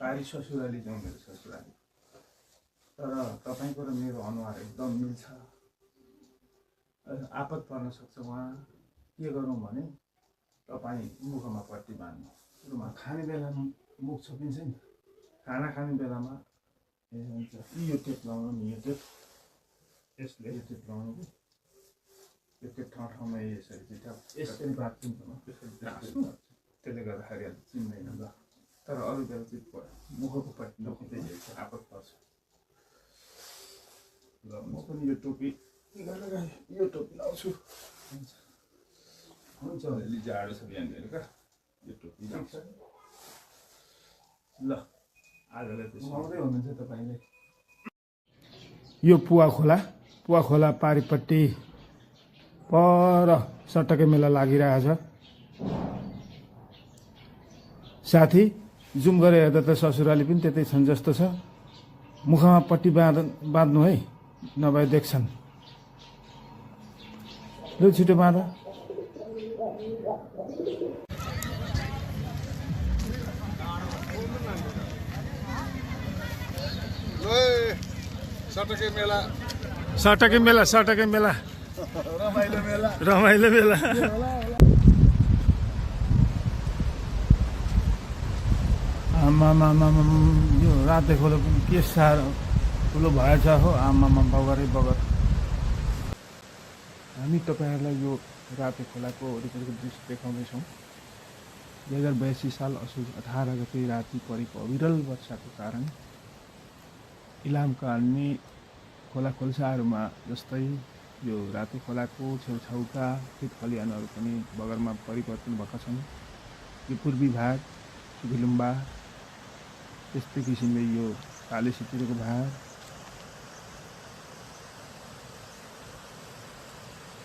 पारी ससुराली जाउँ मेरो ससुराली। तर तपाईँको र मेरो अनुहार एकदम मिल्छ। आपत पर्न सक्छ उहाँ। के गरौँ भने तपाईँ मुखमा पट्टी बाँध्नु, खाने बेलामा मुख छोपिन्छ नि, खाना खाने बेलामा यो टेप लाउनु नि, यो टेप यसले यो टेप लाउनु कि यो टेप ठाउँमा यसरी चाहिँ यसरी बाँध्छौँ, त्यसले गर्दाखेरि अहिले चिन्दैन ल। तर अरू बेला चाहिँ मुखको पट्टि नखिँदै आपत पर्छ ल। म पनि यो टोपी यो टोपी लाउँछु। हुन्छ अलि जाडो छ बिहान बेलुका, यो टोपी लाउँछ ल। आजलाई त्यसो आउँदै हुनुहुन्छ तपाईँले। यो पुवा खोला पारिपट्टि पर सटके मेला लागिरहेछ। साथी जुम गरेर हेर्दा त ससुराली पनि त्यतै छन् जस्तो छ। मुखमा पट्टी बाँध्नु है, नभए देख्छन्। लु छिटो बाँध। सटके मेला रमाइलो मेला। आमामा यो राते खोलो पनि के साह्रो ठुलो भएछ हो। आमामा बगरै बगर। हामी तपाईँहरूलाई यो राते खोलाको वरिपरिको दृश्य देखाउँदैछौँ। 2082 साल असोज 18 गते राति परेको अविरल वर्षाको कारण इलामका अन्य खोला खोल्साहरूमा जस्तै यो राते खोलाको छेउछाउका खेत खलिहानहरू पनि बगरमा परिवर्तन भएका छन्। यो पूर्वी भाग सुबिलुम्बा, त्यस्तै किसिमले यो कालेसीतिरको भाग,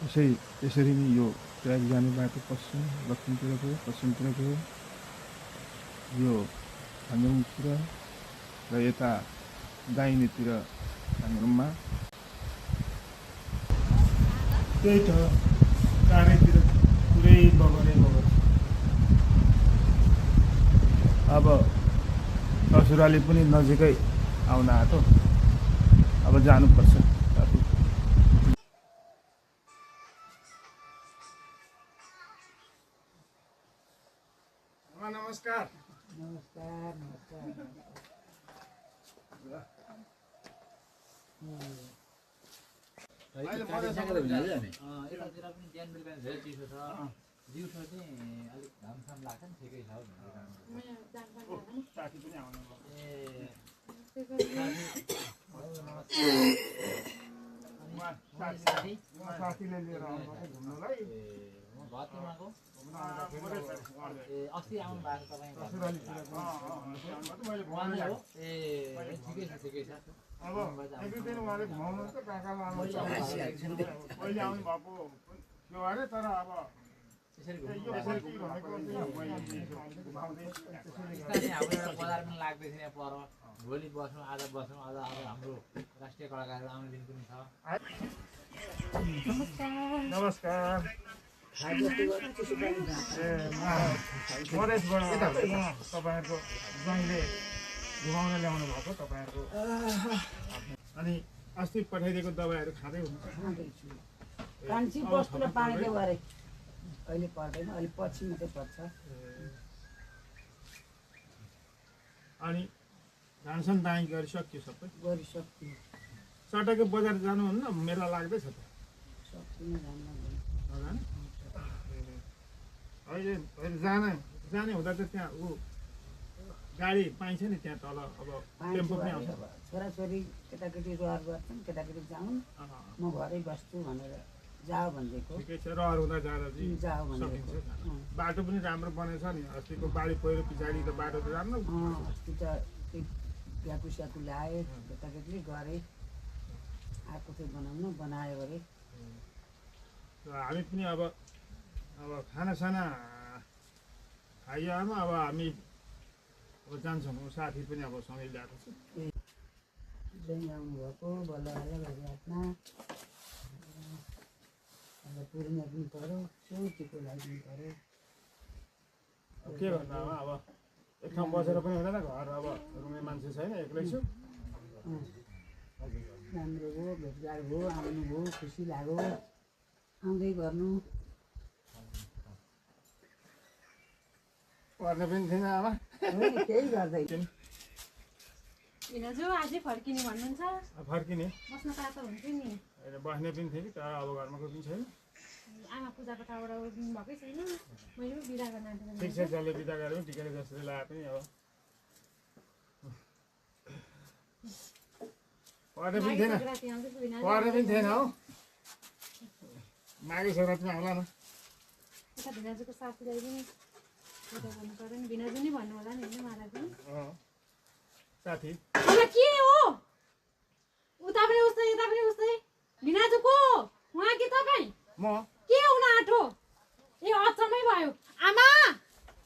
त्यसरी नै यो ट्र्याक जाने बाटो पश्चिमतिरको यो हाङ्रुङतिर र यता दाहिनेतिर हाङ्रुङमा त्यही त चारैतिर पुरै बगरै बगर। अब ससुराली पनि नजिकै आउन आँट्यो, अब जानुपर्छ। नमस्कार। यतातिर पनि बिहान बेलुका धेरै चिसो छ। दिउँसो चाहिँ अलिक घामसाम लाग्छ नि, ठिकै छ। साथीले लिएर आउनुभयो घुम्नुलाई। भतिमाको अस्ति आउनु भएको तपाईँ हो। ठिकै छ। अब एक दुई दिन उहाँले घुमाउनुहुन्छ काका लानु पहिले आउनु भएको थियो अरे। तर अब स्थानीय हाम्रो बजार पनि लाग्दैछ यहाँ पर। भोलि बसौँ, आज बसौँ, आज हाम्रो राष्ट्रिय कलाकारहरू आउने दिन पनि छ। नमस्कार। मधेसबाट तपाईँहरूको ज्वाइँले घुमाउन ल्याउनु भएको तपाईँहरूको। अनि अस्ति पठाइदिएको दबाईहरू खाँदै हुनुहुन्छ? कान्छी बस्नु र पानी देऊ अरे अहिले पर्दैन, अहिले पछि मात्रै पर्छ। अनि धानसन दाइँ गरिसक्यो, सबै गरिसक्यो। सटके बजार जानुहुन्न? मेला लाग्दैछ त। सक्दिनँ जान्न। अहिले जाने हुँदा त त्यहाँ ऊ गाडी पाइन्छ नि त्यहाँ तल। अब टेम्पो पनि आउँछ। छोराछोरी केटाकेटी रहर गर्छन्, केटाकेटी जाउन्, म घरै बस्छु भनेर जाऊ भनिदिएको। ठिकै छ, रहर हुँदा जाँदा जाऊ भनेको। बाटो पनि राम्रो बनेछ नि। अस्तिको बाढी पहिरो पछाडि त बाटो त राम्रो। अस्ति त प्याकु स्याकु ल्याए, केटाकेटीले गरे, आएको थियो बनाउनु, बनायो अरे। हामी पनि अब खानासाना खाइआमा अब हामी अब जान्छौँ। साथी पनि अब सँगै ल्याएको छु। आउनुभएको बल्ल हातमा अब पुर्ने पनि पऱ्यो, चौकीको लागि पनि पऱ्यो। के गर्नु अब एक ठाउँ बसेर पनि हुँदैन घर अब रुमे मान्छे छैन एक्लै छु राम्रो हो भेटघाट भयो आउनुभयो खुसी लाग्यो आउँदै गर्नु पर्ने पनि थिएन आमा केही गर्दैन हिजो अझै फर्किने भन्नुहुन्छ फर्किने बस्न पाए त हुन्थ्यो नि अहिले बस्ने पनि थियो कि तर अब घरमा कोही पनि छैन आमा पूजा कोठाबाट उठ्नु भएकै छैन मैले पो बिदा गर्न आँटेको ठिक छ जसले बिदा गरे पनि ठिकै जसरी लाए पनि अब पर्ने पनि थिएन राति आउँदैछु बिना पर्ने पनि थिएन हौ माघे सङ्क्रान्तिमा आउला न यता भिनाजुको साथीलाई पनि पूजा गर्नु पऱ्यो नि भिनाजु नै भन्नु होला नि होइन मलाई पनि साथी अब के हो उता पनि उस्तै यता पनि उस्तै भिनाजु को उहाँ कि तपाईँ म के हुन आँटो ए अचम्मै भयो आमा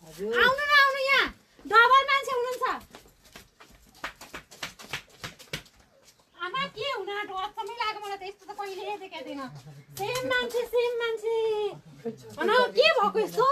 हजुर आउनु न आउनु यहाँ डबल मान्छे हुनुहुन्छ आमा के हुन आँटो अचम्मै लाग्यो मलाई त यस्तो त कहिले देखाएको थिएन सेम मान्छे भन के भएको यस्तो